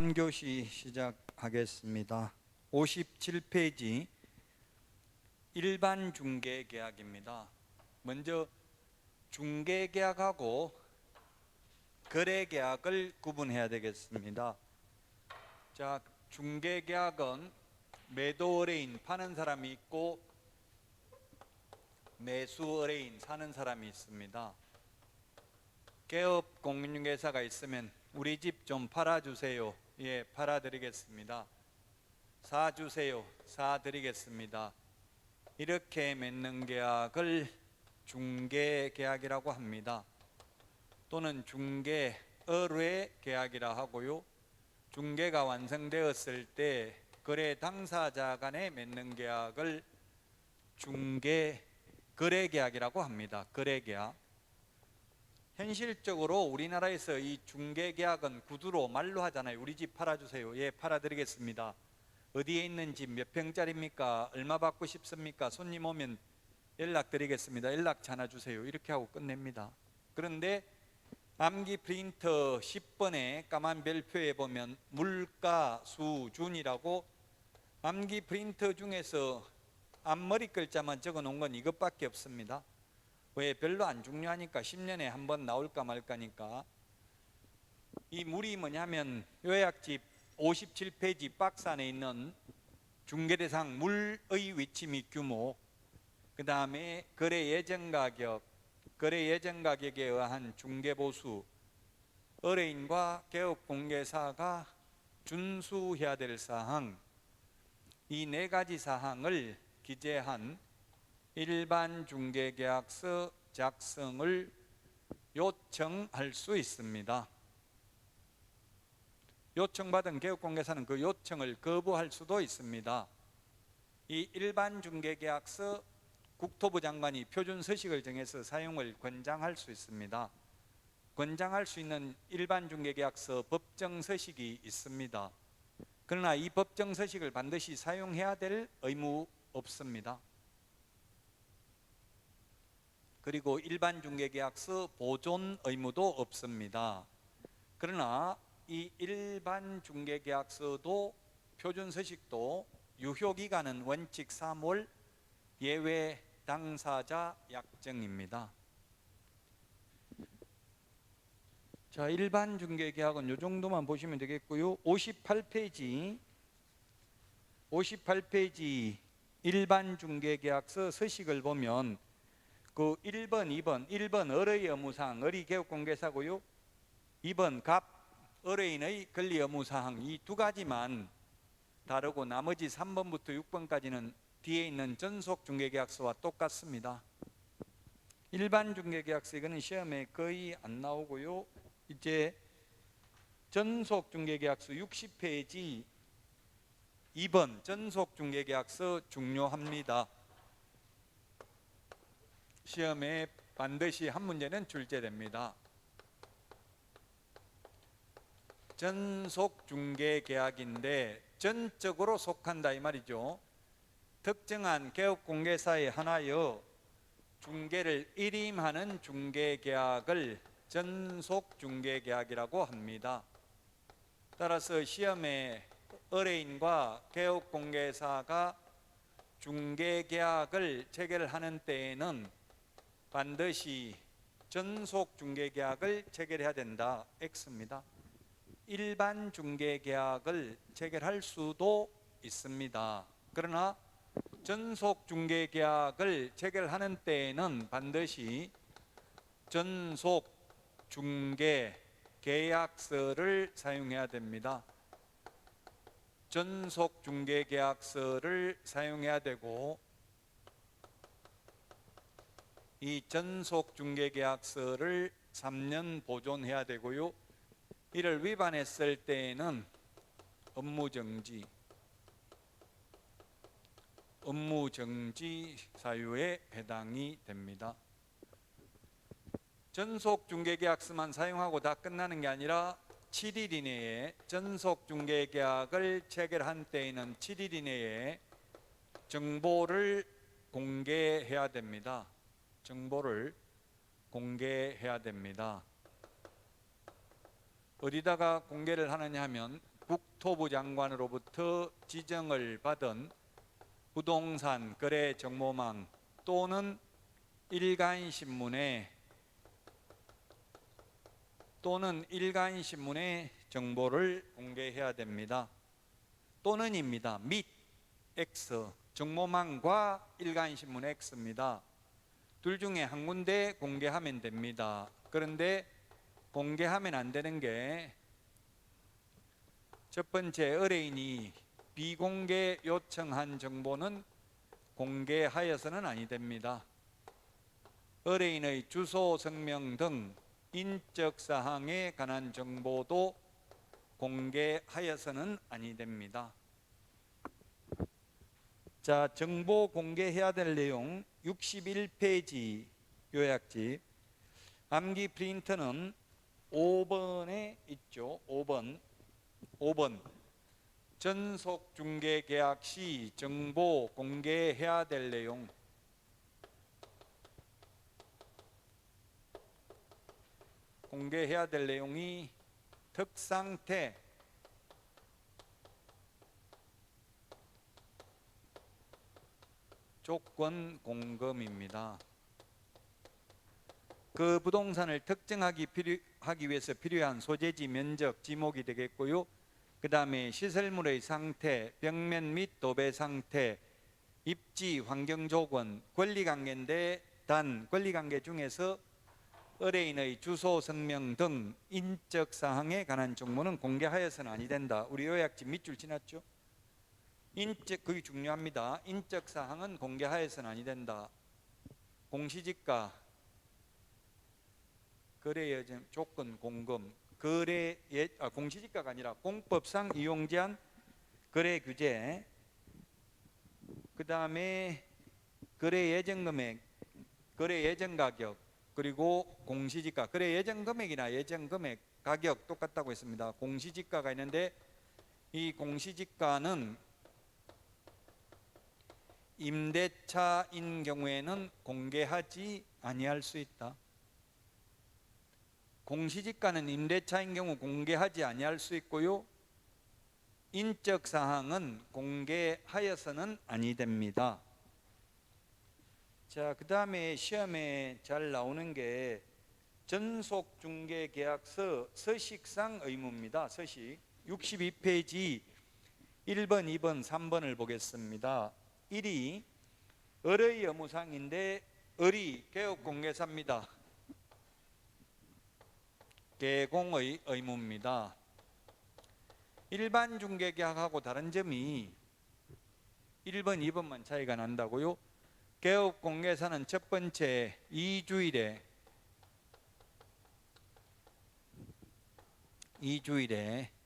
3교시 시작하겠습니다. 57페이지 일반 중개계약입니다. 먼저 중개계약하고 거래계약을 구분해야 되겠습니다. 자, 중개계약은 매도 의뢰인 파는 사람이 있고 매수 의뢰인 사는 사람이 있습니다. 개업 공인중개사가 있으면 우리 집 좀 팔아주세요. 예, 팔아드리겠습니다. 사주세요. 사드리겠습니다. 이렇게 맺는 계약을 중개계약이라고 합니다. 또는 중개 의뢰 계약이라 하고요. 중개가 완성되었을 때 거래 당사자 간에 맺는 계약을 중개 거래계약이라고 합니다. 거래계약. 현실적으로 우리나라에서 이 중개계약은 구두로 말로 하잖아요. 우리 집 팔아주세요. 예, 팔아드리겠습니다. 어디에 있는 집 몇 평짜리입니까? 얼마 받고 싶습니까? 손님 오면 연락드리겠습니다. 연락처 하나 주세요. 이렇게 하고 끝냅니다. 그런데 암기 프린터 10번에 까만 별표에 보면 물가 수준이라고 암기 프린터 중에서 앞머리 글자만 적어 놓은 건 이것밖에 없습니다. 왜? 별로 안 중요하니까 10년에 한 번 나올까 말까니까. 이 물이 뭐냐면 요약집 57페이지 박스 안에 있는 중개대상 물의 위치 및 규모, 그 다음에 거래 예정 가격, 거래 예정 가격에 의한 중개보수, 의뢰인과 개업공개사가 준수해야 될 사항, 이 네 가지 사항을 기재한 일반 중개계약서 작성을 요청할 수 있습니다. 요청받은 개업공개사는 그 요청을 거부할 수도 있습니다. 이 일반 중개계약서 국토부 장관이 표준 서식을 정해서 사용을 권장할 수 있습니다. 권장할 수 있는 일반 중개계약서 법정 서식이 있습니다. 그러나 이 법정 서식을 반드시 사용해야 될 의무 없습니다. 그리고 일반 중개계약서 보존 의무도 없습니다. 그러나 이 일반 중개계약서도 표준 서식도 유효기간은 원칙 3월, 예외 당사자 약정입니다. 자, 일반 중개계약은 이 정도만 보시면 되겠고요. 58페이지 일반 중개계약서 서식을 보면 그 1번, 1번 의뢰 의무사항, 의뢰 개업공개사고요. 2번 갑 의뢰인의 권리 의무사항, 이 두 가지만 다르고 나머지 3번부터 6번까지는 뒤에 있는 전속 중개계약서와 똑같습니다. 일반 중개계약서 이거는 시험에 거의 안 나오고요. 이제 전속 중개계약서 60페이지 2번 전속 중개계약서 중요합니다. 시험에 반드시 한 문제는 출제됩니다. 전속 중개계약인데 전적으로 속한다 이 말이죠. 특정한 개업공개사에 한하여 중개를 일임하는 중개계약을 전속 중개계약이라고 합니다. 따라서 시험에 의뢰인과 개업공개사가 중개계약을 체결하는 때에는 반드시 전속 중개계약을 체결해야 된다. X입니다. 일반 중개계약을 체결할 수도 있습니다. 그러나 전속 중개계약을 체결하는 때에는 반드시 전속 중개계약서를 사용해야 됩니다. 전속 중개계약서를 사용해야 되고 이 전속 중개계약서를 3년 보존해야 되고요. 이를 위반했을 때에는 업무정지 사유에 해당이 됩니다. 전속 중개계약서만 사용하고 다 끝나는 게 아니라 7일 이내에 전속 중개계약을 체결한 때에는 7일 이내에 정보를 공개해야 됩니다. 정보를 공개해야 됩니다. 어디다가 공개를 하느냐 하면 국토부 장관으로부터 지정을 받은 부동산 거래 정보망 또는 일간신문에 정보를 공개해야 됩니다. 또는입니다. 및 X, 정보망과 일간신문 X입니다. 둘 중에 한 군데 공개하면 됩니다. 그런데 공개하면 안 되는 게 첫 번째, 의뢰인이 비공개 요청한 정보는 공개하여서는 아니 됩니다. 의뢰인의 주소, 성명 등 인적 사항에 관한 정보도 공개하여서는 아니 됩니다. 자, 정보 공개해야 될 내용 61페이지 요약집. 암기 프린터는 5번에 있죠. 5번. 전속 중개 계약 시 정보 공개해야 될 내용. 공개해야 될 내용이 특상태, 조건 공검입니다. 그 부동산을 특정하기 위해서 필요한 소재지, 면적, 지목이 되겠고요. 그 다음에 시설물의 상태, 벽면 및 도배 상태, 입지, 환경 조건, 권리관계인데 단 권리관계 중에서 의뢰인의 주소, 성명 등 인적 사항에 관한 정보는 공개하여서는 아니 된다. 우리 요약집 밑줄 지났죠? 그게 중요합니다. 인적 사항은 공개하여서는 아니 된다. 공시지가, 거래 예정, 조건 공금, 공시지가가 아니라 공법상 이용 제한, 거래 규제, 그 다음에 거래 예정 금액, 거래 예정 가격, 그리고 공시지가, 거래 예정 금액이나 예정 금액, 가격 똑같다고 했습니다. 공시지가가 있는데 이 공시지가는 임대차인 경우에는 공개하지 아니할 수 있다. 공시지가는 임대차인 경우 공개하지 아니할 수 있고요. 인적 사항은 공개하여서는 아니 됩니다. 자, 그 다음에 시험에 잘 나오는 게 전속중개계약서 서식상 의무입니다. 서식 62페이지 1번, 2번, 3번을 보겠습니다. 1이 을의 의무사항인데 을이 개업공개사입니다. 개공의 의무입니다. 일반 중개계약하고 다른 점이 1번, 2번만 차이가 난다고요. 개업공개사는 첫 번째 2주일에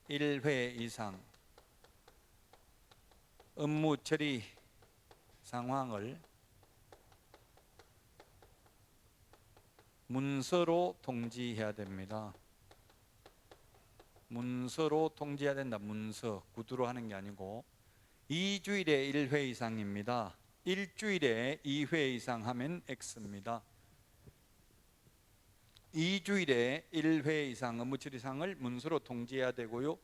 1회 이상 업무 처리 상황을 문서로 통지해야 됩니다. 문서로 통지해야 된다. 문서, 구두로 하는 게 아니고 2주일에 1회 이상입니다. 일주일에 2회 이상 하면 X입니다. 2주일에 1회 이상 업무 처리상을 문서로 통지해야 되고요.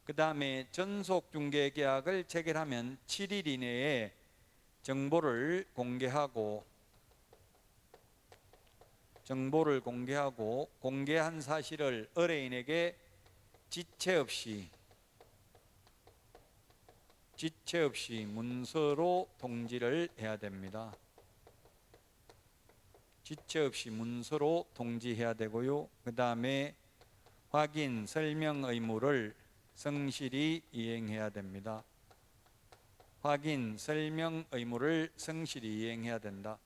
그 다음에 전속중개계약을 체결하면 7일 이내에 정보를 공개하고 공개한 사실을 의뢰인에게 지체 없이 문서로 통지를 해야 됩니다. 지체 없이 문서로 통지해야 되고요. 그 다음에 확인, 설명 의무를 성실히 이행해야 됩니다. 확인, 설명 의무를 성실히 이행해야 된다.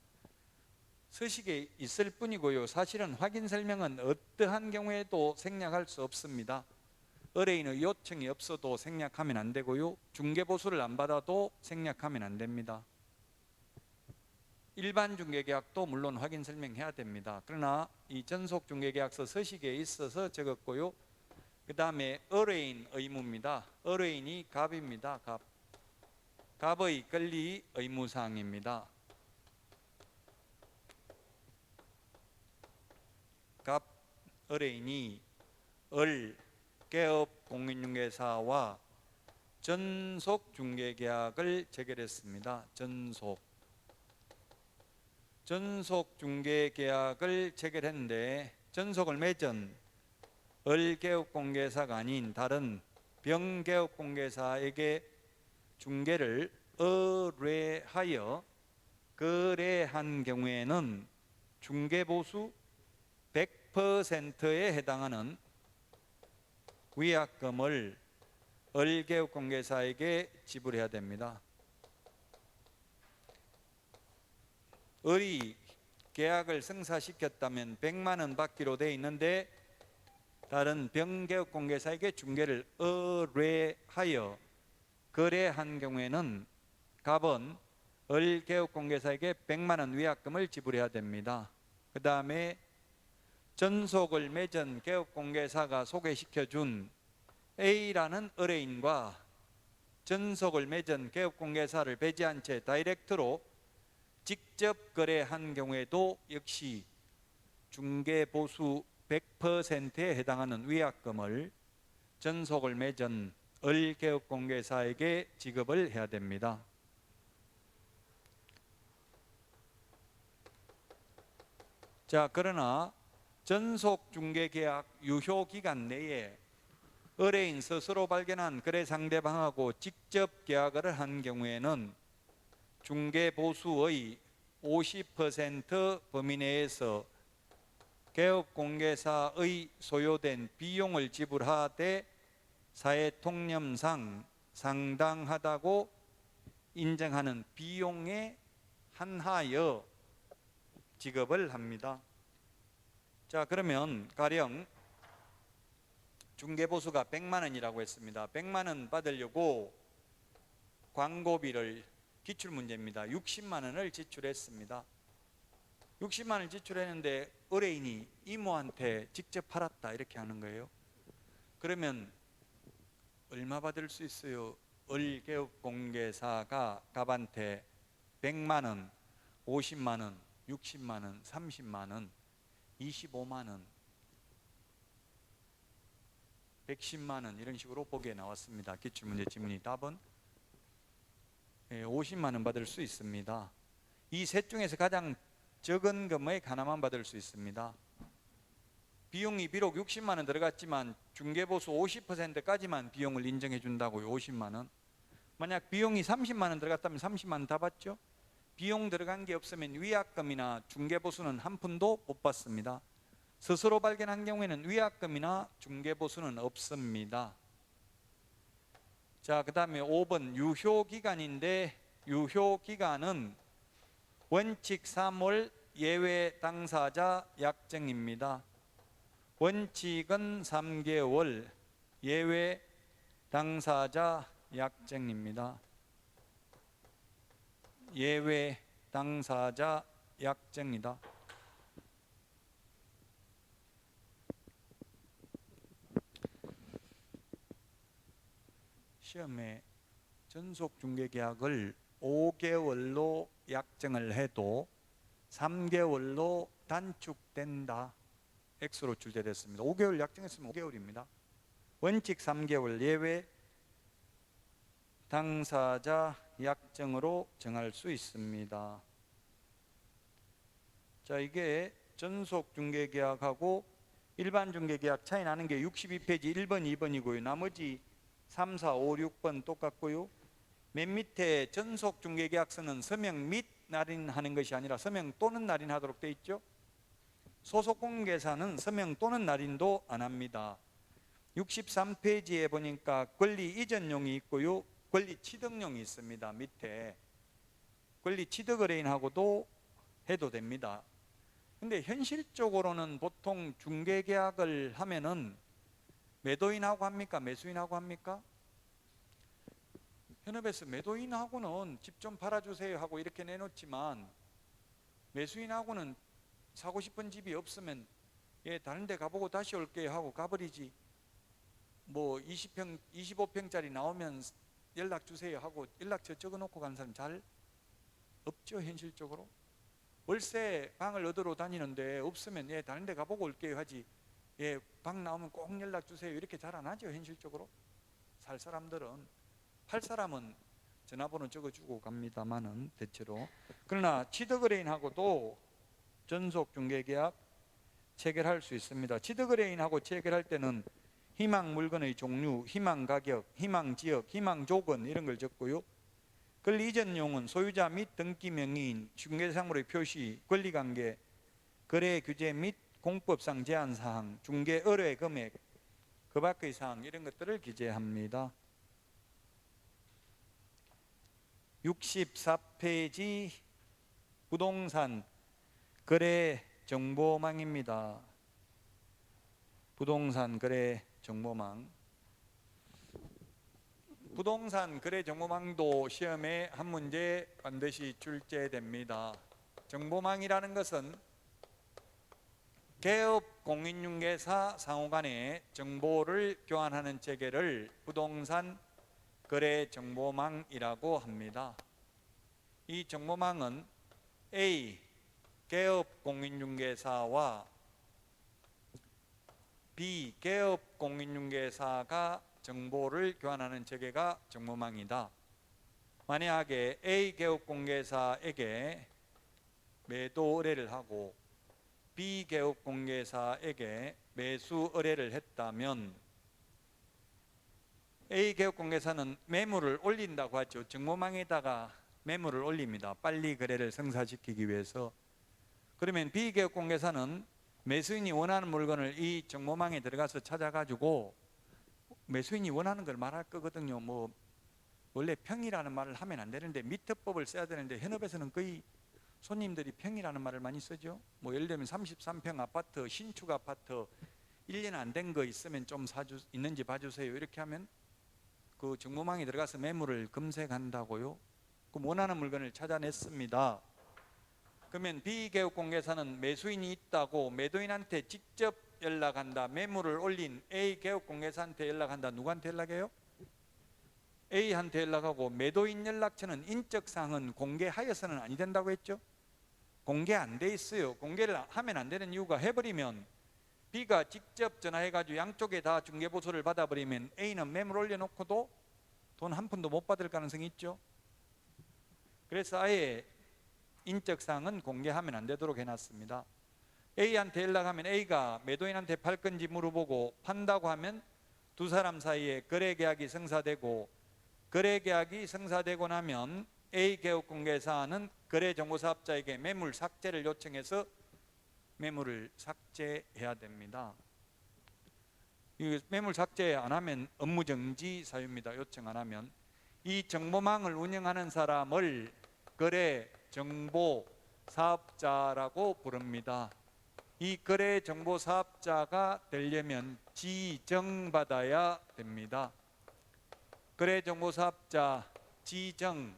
서식에 있을 뿐이고요. 사실은 확인, 설명은 어떠한 경우에도 생략할 수 없습니다. 의뢰인의 요청이 없어도 생략하면 안 되고요. 중개보수를 안 받아도 생략하면 안 됩니다. 일반 중개계약도 물론 확인 설명해야 됩니다. 그러나 이 전속중개계약서 서식에 있어서 적었고요. 그 다음에 의뢰인 의무입니다. 의뢰인이 갑입니다. 갑의 권리 의무사항입니다. 갑 의뢰인이 개업 공인중개사와 전속 중개계약을 체결했습니다. 전속 중개계약을 체결했는데 전속을 맺은 을개업공개사가 아닌 다른 병개업공개사에게 중개를 의뢰하여 거래한 경우에는 중개보수 100%에 해당하는 위약금을 을개업공개사에게 지불해야 됩니다. 을이 계약을 성사시켰다면 100만 원 받기로 되어 있는데 다른 병개업공개사에게 중개를 의뢰하여 거래한 경우에는 갑은 을개업공개사에게 100만 원 위약금을 지불해야 됩니다. 그 다음에 전속을 맺은 개업공개사가 소개시켜준 A라는 의뢰인과 전속을 맺은 개업공개사를 배제한 채 다이렉트로 직접 거래한 경우에도 역시 중개보수 100%에 해당하는 위약금을 전속을 맺은 을개업공개사에게 지급을 해야 됩니다. 자, 그러나 전속 중개계약 유효기간 내에 의뢰인 스스로 발견한 거래 상대방하고 직접 계약을 한 경우에는 중개보수의 50% 범위 내에서 개업공개사의 소요된 비용을 지불하되 사회통념상 상당하다고 인정하는 비용에 한하여 지급을 합니다. 자, 그러면 가령 중개보수가 100만 원이라고 했습니다. 100만 원 받으려고 광고비를 기출문제입니다. 60만 원을 지출했습니다. 60만 원을 지출했는데 의뢰인이 이모한테 직접 팔았다 이렇게 하는 거예요. 그러면 얼마 받을 수 있어요? 을개업공개사가 갑한테 100만 원, 50만 원, 60만 원, 30만 원, 25만 원, 110만 원 이런 식으로 보기에 나왔습니다. 기출문제 지문이 답은 50만 원 받을 수 있습니다. 이 셋 중에서 가장 적은 금액 하나만 받을 수 있습니다. 비용이 비록 60만 원 들어갔지만 중개보수 50%까지만 비용을 인정해 준다고요. 50만 원. 만약 비용이 30만 원 들어갔다면 30만 원 다 받죠. 비용 들어간 게 없으면 위약금이나 중개보수는 한 푼도 못 받습니다. 스스로 발견한 경우에는 위약금이나 중개보수는 없습니다. 자, 그 다음에 5번 유효기간인데 유효기간은 원칙 3월 예외 당사자 약정입니다. 원칙은 3개월, 예외 당사자 약정입니다. 예외 당사자 약정이다. 시험에 전속중개계약을 5개월로 약정을 해도 3개월로 단축된다. X로 출제됐습니다. 5개월 약정했으면 5개월입니다. 원칙 3개월, 예외 당사자 약정으로 정할 수 있습니다. 자, 이게 전속중개계약하고 일반중개계약 차이 나는 게 62페이지 1번, 2번이고요. 나머지 3, 4, 5, 6번 똑같고요. 맨 밑에 전속중개계약서는 서명 및 날인하는 것이 아니라 서명 또는 날인하도록 되어 있죠. 소속공개사는 서명 또는 날인도 안 합니다. 63페이지에 보니까 권리 이전용이 있고요. 권리 취득용이 있습니다. 밑에 권리 취득 의뢰인하고도 해도 됩니다. 근데 현실적으로는 보통 중개계약을 하면은 매도인하고 합니까? 매수인하고 합니까? 현업에서 매도인하고는 집 좀 팔아주세요 하고 이렇게 내놓지만 매수인하고는 사고 싶은 집이 없으면 예, 다른 데 가보고 다시 올게요 하고 가버리지. 뭐 20평, 25평짜리 나오면 연락 주세요 하고 연락처 적어놓고 가는 사람 잘 없죠. 현실적으로 월세 방을 얻으러 다니는데 없으면 예, 다른 데 가보고 올게요 하지. 예, 방 나오면 꼭 연락 주세요. 이렇게 잘 안 하죠, 현실적으로. 살 사람들은. 할 사람은 전화번호 적어주고 갑니다만은 대체로. 그러나 취득의뢰인하고도 전속 중개계약 체결할 수 있습니다. 취득의뢰인하고 체결할 때는 희망 물건의 종류, 희망 가격, 희망 지역, 희망 조건 이런 걸 적고요. 권리 이전 용은 소유자 및 등기 명의인, 중개사물의 표시, 권리관계, 거래 규제 및 공법상 제한 사항, 중개 의뢰 금액, 그 밖의 사항 이런 것들을 기재합니다. 64페이지 부동산 거래 정보망입니다. 부동산 거래 정보망. 부동산 거래 정보망도 시험에 한 문제 반드시 출제됩니다. 정보망이라는 것은 개업 공인중개사 상호간에 정보를 교환하는 체계를 부동산 거래 정보망이라고 합니다. 이 정보망은 A. 개업 공인중개사와 B. 개업 공인중개사가 정보를 교환하는 체계가 정보망이다. 만약에 A 개업공개사에게 매도 의뢰를 하고 B 개업공개사에게 매수 의뢰를 했다면 A 개업공개사는 매물을 올린다고 하죠. 정보망에다가 매물을 올립니다. 빨리 거래를 성사시키기 위해서. 그러면 B 개업공개사는 매수인이 원하는 물건을 이 정보망에 들어가서 찾아가지고 매수인이 원하는 걸 말할 거거든요. 뭐 원래 평이라는 말을 하면 안 되는데 미터법을 써야 되는데 현업에서는 거의 손님들이 평이라는 말을 많이 쓰죠. 뭐 예를 들면 33평 아파트, 신축 아파트 1년 안 된 거 있으면 좀 있는지 봐주세요. 이렇게 하면 그 정보망에 들어가서 매물을 검색한다고요. 그럼 원하는 물건을 찾아냈습니다. 그러면 비개업공개사는 매수인이 있다고 매도인한테 직접 연락한다. 매물을 올린 A 개업공개사한테 연락한다. 누구한테 연락해요? A한테 연락하고 매도인 연락처는 인적사항은 공개하여서는 아니 된다고 했죠. 공개 안 돼 있어요. 공개를 하면 안 되는 이유가 해버리면 B가 직접 전화해가지고 양쪽에 다 중개보수를 받아버리면 A는 매물 올려놓고도 돈 한 푼도 못 받을 가능성이 있죠. 그래서 아예 인적사항은 공개하면 안 되도록 해놨습니다. A한테 연락하면 A가 매도인한테 팔 건지 물어보고 판다고 하면 두 사람 사이에 거래계약이 성사되고 거래계약이 성사되고 나면 A 개업공개사는 거래정보사업자에게 매물 삭제를 요청해서 매물을 삭제해야 됩니다. 이 매물 삭제 안 하면 업무정지 사유입니다. 요청 안 하면. 이 정보망을 운영하는 사람을 거래정보사업자라고 부릅니다. 이 거래정보사업자가 되려면 지정받아야 됩니다. 거래정보사업자 지정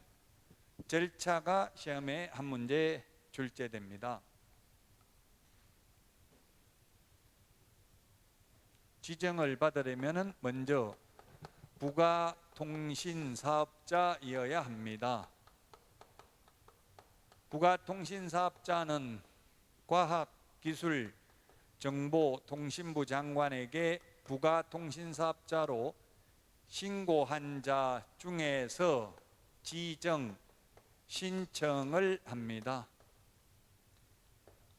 절차가 시험에 한 문제 출제됩니다. 지정을 받으려면 먼저 부가통신사업자이어야 합니다. 부가통신사업자는 과학기술 정보통신부 장관에게 부가통신사업자로 신고한 자 중에서 지정 신청을 합니다.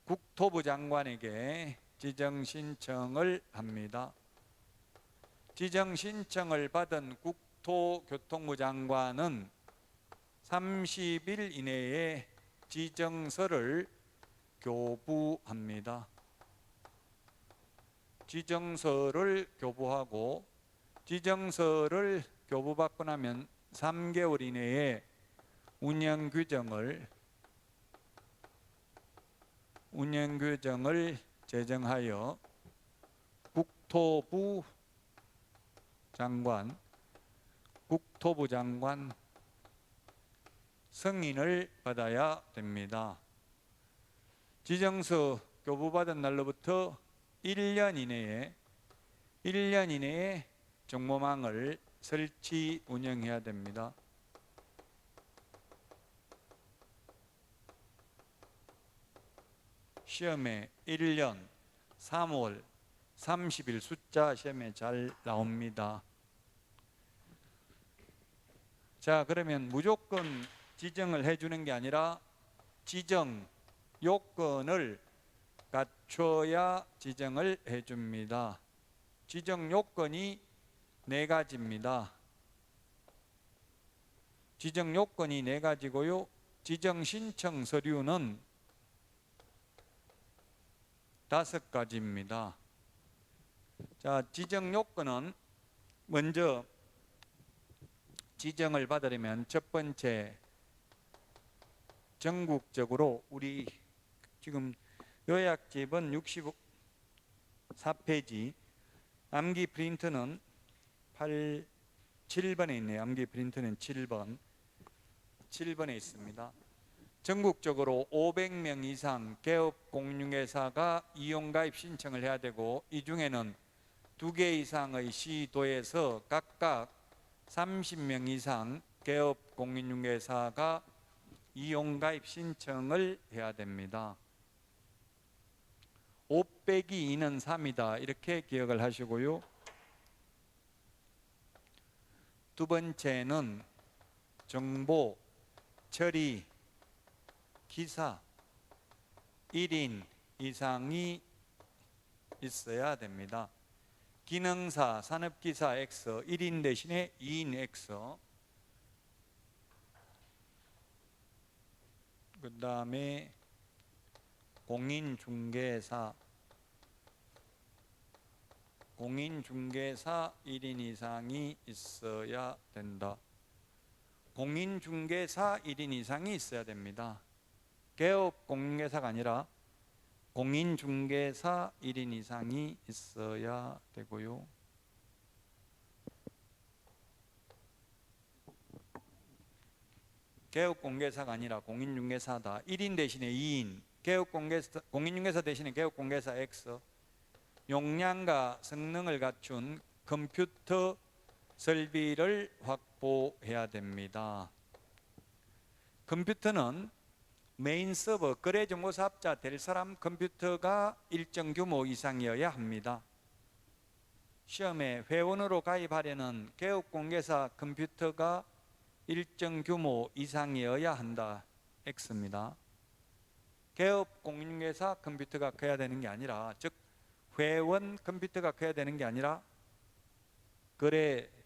국토부 장관에게 지정 신청을 합니다. 지정 신청을 받은 국토교통부 장관은 30일 이내에 지정서를 교부합니다. 지정서를 교부하고 지정서를 교부받고 나면 3개월 이내에 운영규정을 제정하여 국토부 장관 승인을 받아야 됩니다. 지정서 교부받은 날로부터 1년 이내에 정보망을 설치 운영해야 됩니다. 시험에 1년 3월 30일 숫자 시험에 잘 나옵니다. 자, 그러면 무조건 지정을 해주는 게 아니라 지정 요건을 갖춰야 지정을 해줍니다. 지정 요건이 4가지입니다. 지정 요건이 4가지고요. 지정 신청 서류는 5가지입니다. 자, 지정 요건은 먼저 지정을 받으려면 첫 번째, 전국적으로 우리 지금 요약집은 64페이지, 암기 프린트는 7번에 있네요. 암기 프린트는 7번에 있습니다. 전국적으로 500명 이상 개업 공인중개사가 이용가입 신청을 해야 되고, 이 중에는 2개 이상의 시도에서 각각 30명 이상 개업 공인중개사가 이용가입 신청을 해야 됩니다. 5 빼기 2는 3이다. 이렇게 기억을 하시고요. 두 번째는 정보, 처리, 기사 1인 이상이 있어야 됩니다. 기능사, 산업기사 X 1인 대신에 2인 X, 그 다음에 공인중개사 1인 이상이 있어야 된다. 공인중개사 1인 이상이 있어야 됩니다. 개업 공인중개사가 아니라 공인중개사 1인 이상이 있어야 되고요. 개업 공개사가 아니라 공인중개사다. 1인 대신에 2인. 공인중개사 대신에 개업 공개사 X. 용량과 성능을 갖춘 컴퓨터 설비를 확보해야 됩니다. 컴퓨터는 메인 서버, 거래정보사업자 될 사람 컴퓨터가 일정 규모 이상이어야 합니다. 시험에 회원으로 가입하려는 개업공개사 컴퓨터가 일정 규모 이상이어야 한다. X입니다. 개업공인중개사 컴퓨터가 커야 되는 게 아니라, 즉 회원 컴퓨터가 커야 되는 게 아니라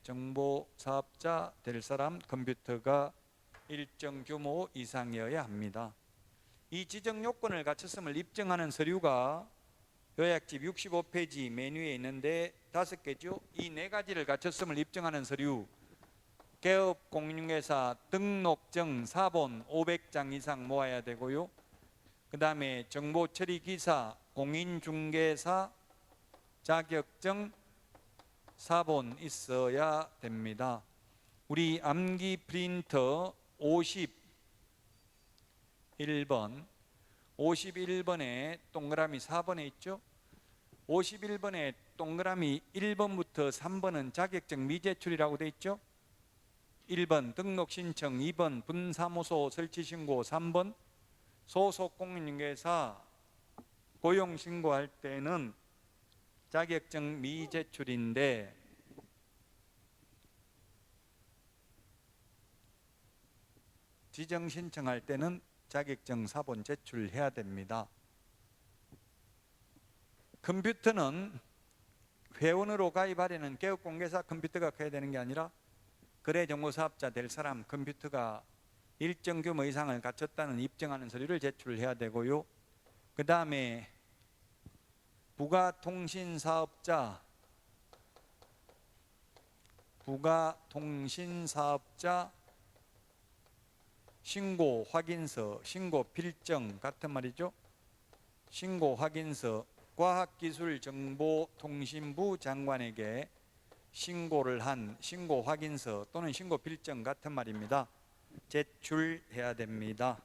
거래정보사업자 될 사람 컴퓨터가 일정 규모 이상이어야 합니다. 이 지정 요건을 갖췄음을 입증하는 서류가 요약집 65페이지 메뉴에 있는데 5개죠. 이 4가지를 갖췄음을 입증하는 서류, 개업공인중개사 등록증 사본 500장 이상 모아야 되고요. 그 다음에 정보처리기사, 공인중개사 자격증 사본 있어야 됩니다. 우리 암기 프린터 51번에 동그라미 4번에 있죠. 51번에 동그라미 1번부터 3번은 자격증 미제출이라고 돼 있죠. 1번 등록신청, 2번 분사무소 설치신고, 3번 소속공인중개사 고용신고할 때는 자격증 미제출인데, 지정 신청할 때는 자격증 사본 제출해야 됩니다. 컴퓨터는 회원으로 가입하려는 개업공개사 컴퓨터가 커야 되는 게 아니라 거래정보사업자 될 사람 컴퓨터가 일정 규모 이상을 갖췄다는 입증하는 서류를 제출해야 되고요. 그 다음에 부가통신사업자 신고 확인서, 신고 필정 같은 말이죠. 신고 확인서, 과학기술정보통신부 장관에게 신고를 한 신고 확인서 또는 신고 필정 같은 말입니다. 제출해야 됩니다.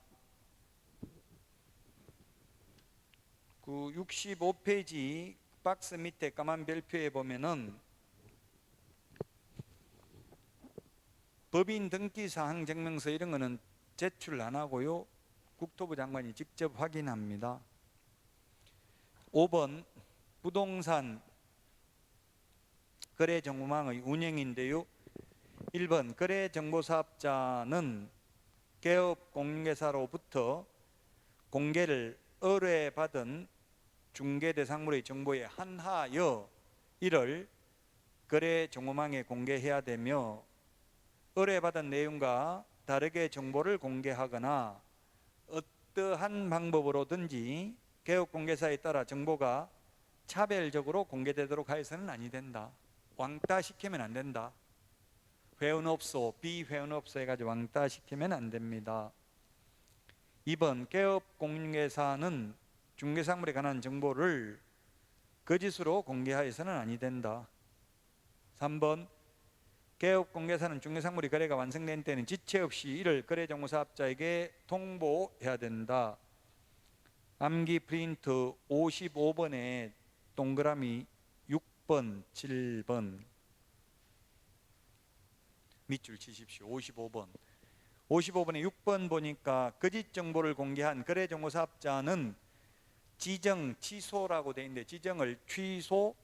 그 65페이지 박스 밑에 까만 별표에 보면은 법인 등기 사항 증명서 이런 거는 제출 안 하고요. 국토부 장관이 직접 확인합니다. 5번 부동산 거래정보망의 운영인데요. 1번 거래정보사업자는 개업공인회사로부터 공개를 의뢰받은 중개대상물의 정보에 한하여 이를 거래정보망에 공개해야 되며, 의뢰받은 내용과 다르게 정보를 공개하거나 어떠한 방법으로든지 개업공개사에 따라 정보가 차별적으로 공개되도록 하여서는 아니 된다. 왕따 시키면 안 된다. 회원업소, 비회원업소 해가지고 왕따 시키면 안 됩니다. 2번 개업공개사는 중개상물에 관한 정보를 거짓으로 공개하여서는 아니 된다. 3번 개업공개사는 중개상물이 거래가 완성된 때는 지체 없이 이를 거래정보사업자에게 통보해야 된다. 암기 프린트 55번에 동그라미 6번, 7번 밑줄 치십시오. 55번. 55번에 6번 보니까 거짓 정보를 공개한 거래정보사업자는 지정, 취소라고 되어 있는데 지정을 취소할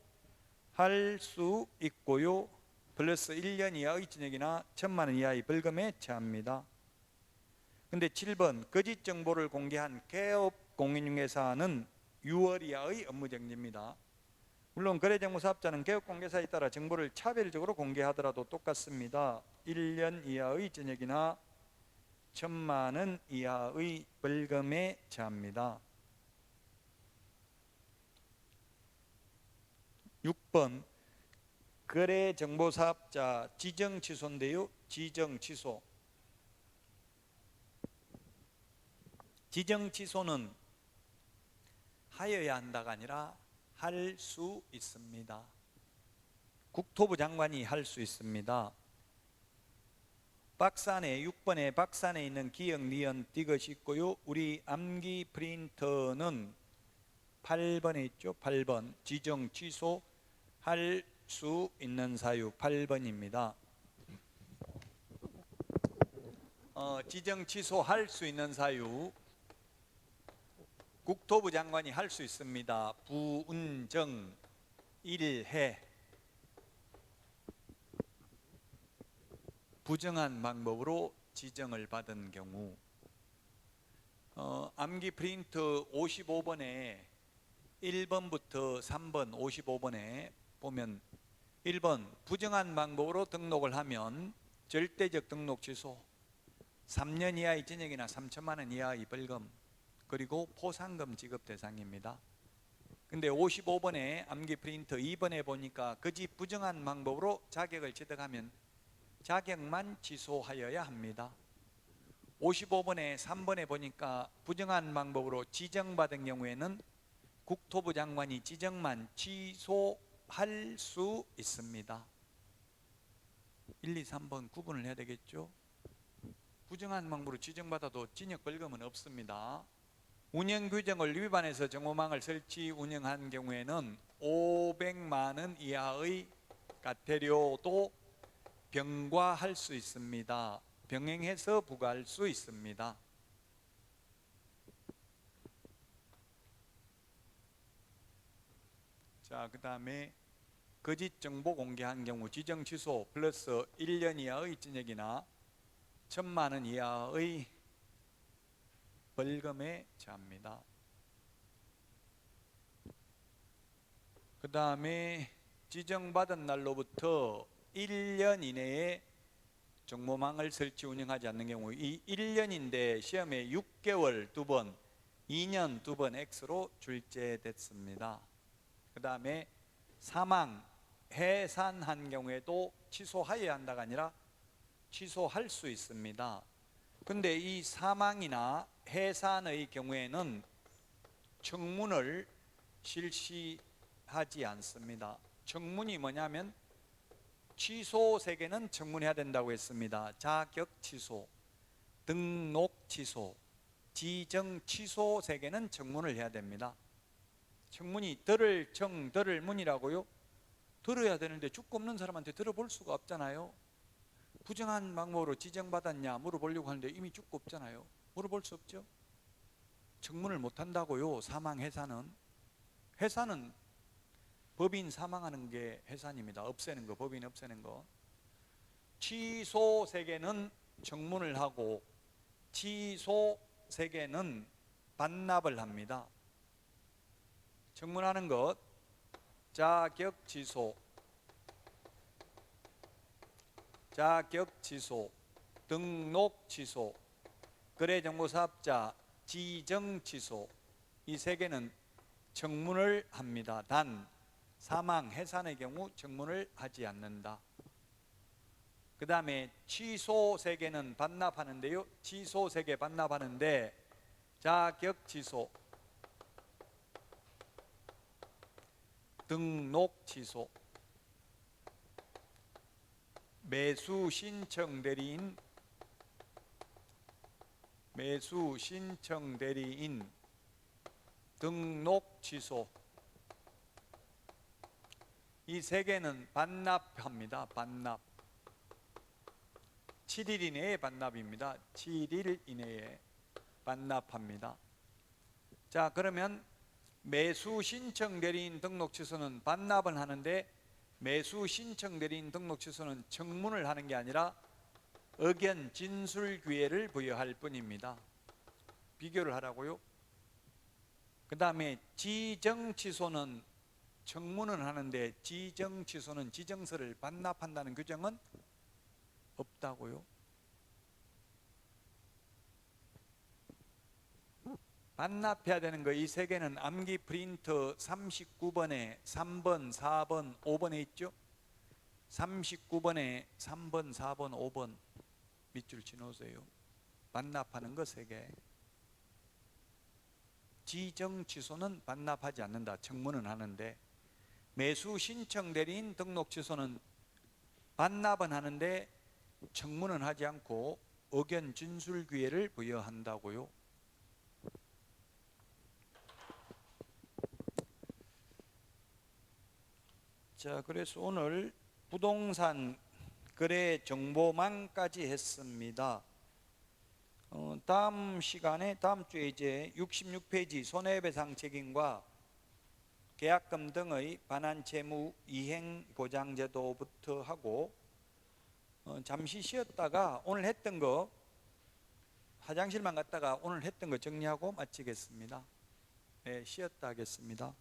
수 있고요. 플러스 1년 이하의 징역이나 1,000만 원 이하의 벌금에 처합니다. 근데 7번 거짓 정보를 공개한 개업공인중개사는 6월 이하의 업무정지입니다. 물론 거래정보사업자는 개업공개사에 따라 정보를 차별적으로 공개하더라도 똑같습니다. 1년 이하의 징역이나 1,000만 원 이하의 벌금에 처합니다. 6번 거래정보사업자 지정취소인데요. 지정취소. 지정취소는 하여야 한다가 아니라 할 수 있습니다. 국토부 장관이 할 수 있습니다. 박스 안에 6번에 박스 안에 있는 기역, 니은, 띠것이 있고요. 우리 암기 프린터는 8번에 있죠. 8번 지정 취소 할 수 있는 사유 8번입니다. 지정 취소할 수 있는 사유 국토부 장관이 할 수 있습니다. 부운정 1회 부정한 방법으로 지정을 받은 경우. 암기 프린트 55번에 1번부터 3번 55번에 보면 1번 부정한 방법으로 등록을 하면 절대적 등록 취소 3년 이하의 징역이나 3,000만 원 이하의 벌금 그리고 포상금 지급 대상입니다. 근데 55번에 암기 프린터 2번에 보니까 거짓 부정한 방법으로 자격을 취득하면 자격만 취소하여야 합니다. 55번에 3번에 보니까 부정한 방법으로 지정받은 경우에는 국토부 장관이 지정만 취소할 수 있습니다. 1, 2, 3번 구분을 해야 되겠죠. 부정한 방법으로 지정받아도 징역 벌금은 없습니다. 운영규정을 위반해서 정보망을 설치 운영한 경우에는 500만 원 이하의 과태료도 병과할 수 있습니다. 병행해서 부과할 수 있습니다. 자, 그 다음에 거짓 정보 공개한 경우 지정 취소 플러스 1년 이하의 징역이나 1,000만 원 이하의 벌금에 처합니다. 그 다음에 지정받은 날로부터 1년 이내에 정보망을 설치 운영하지 않는 경우, 이 1년인데 시험에 6개월 2번, 2년 2번 X로 출제됐습니다. 그 다음에 사망, 해산한 경우에도 취소하여야 한다가 아니라 취소할 수 있습니다. 근데 이 사망이나 해산의 경우에는 청문을 실시하지 않습니다. 청문이 뭐냐면 취소 세개는 청문해야 된다고 했습니다. 자격 취소, 등록 취소, 지정 취소 세개는 청문을 해야 됩니다. 청문이 들을 청, 들을 문이라고요? 들어야 되는데 죽고 없는 사람한테 들어볼 수가 없잖아요. 부정한 방법으로 지정받았냐 물어보려고 하는데 이미 죽고 없잖아요. 물어볼 수 없죠. 청문을 못한다고요. 사망 해산은 법인 사망하는 게 해산입니다. 없애는 거, 법인 없애는 거. 취소 세계는 청문을 하고 취소 세계는 반납을 합니다. 청문하는 것, 자격 취소, 자격 취소, 등록 취소, 거래정보사업자 지정 취소, 이 세 개는 청문을 합니다. 단 사망, 해산의 경우 청문을 하지 않는다. 그 다음에 취소 세 개는 반납하는데요. 취소 세 개 반납하는데 자격 취소, 등록 취소, 매수 신청 대리인, 매수 신청 대리인, 등록 취소, 이 세 개는 반납합니다. 반납. 7일 이내에 반납입니다. 7일 이내에 반납합니다. 자, 그러면 매수 신청 대리인 등록 취소는 반납은 하는데 매수 신청 대리인 등록 취소는 청문을 하는 게 아니라 의견 진술 기회를 부여할 뿐입니다. 비교를 하라고요. 그 다음에 지정 취소는 청문은 하는데 지정 취소는 지정서를 반납한다는 규정은 없다고요. 반납해야 되는 거 이 세 개는 암기 프린터 39번에 3번, 4번, 5번에 있죠. 39번에 3번, 4번, 5번 밑줄 치놓으세요. 반납하는 거 세 개. 지정 취소는 반납하지 않는다. 청문은 하는데 매수 신청 대리인 등록 취소는 반납은 하는데 청문은 하지 않고 의견 진술 기회를 부여한다고요. 자, 그래서 오늘 부동산 거래 정보망까지 했습니다. 다음 시간에 다음 주에 이제 66페이지 손해배상 책임과 계약금 등의 반환 채무 이행 보장 제도부터 하고 잠시 쉬었다가 오늘 했던 거 화장실만 갔다가 오늘 했던 거 정리하고 마치겠습니다. 네, 쉬었다 하겠습니다.